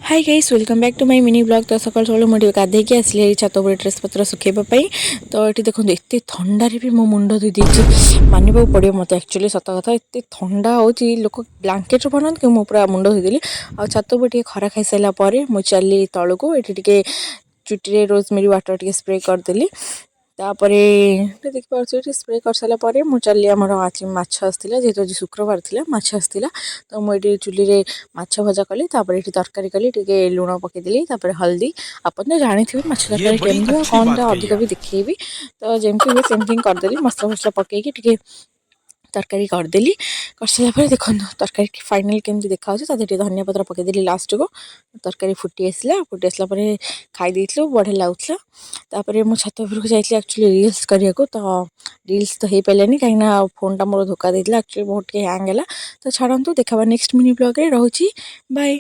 Hi guys welcome back to my mini blog. तो सकाल सकाल मुझे गाधेकी आसली छात उपर ड्रेस पत्र सुखेबाई। तो ये देखो एत थंडारे भी मो मुंड धोई देती मानवा पड़ो मत एक्चुअली सत कथा एत थंडा हो लोक ब्लांकेट बनाते कि पूरा मुंड धोईदेली आ छात उपर खरा खाई सारापर मुझे चली तौक ये चुटी रोजमेरी वाटर टे स्प्रे करदेली। तापर देखिए स्प्रे कर सारापर मुझे चली आमर आज माछ आसला जेहेतु आज शुक्रवार थी माछ आसला। तो मुझे चुली माछ भजा कली ये तरकारी कली टे लुण पकईदेली हल्दी आप तो जानी थे माछ ये तरकारी बड़ी केमती और अच्छी कौन बात कही अधिक भी आपने। देखी तो जमती हुए सेमती करदेली मसला फसला पकईकी तरकारी करदेली कर सारापर देखो तरकारी फाइनाल केमती देखा धनिया पत्र पकईदेली लास्ट को तरकारी फुटी आसला खाई बढ़िया लगुला। तापर मुझे छात उपरक जाइए एक्चुअली रिल्स करने को तो रिल्स तो हो पारानी कहीं फोन टा मोर धोखा देला एक्चुअली बहुत हैंग है। तो छाड़ू देखा नेक्स्ट मिनी ब्लॉग रे रोची बाय।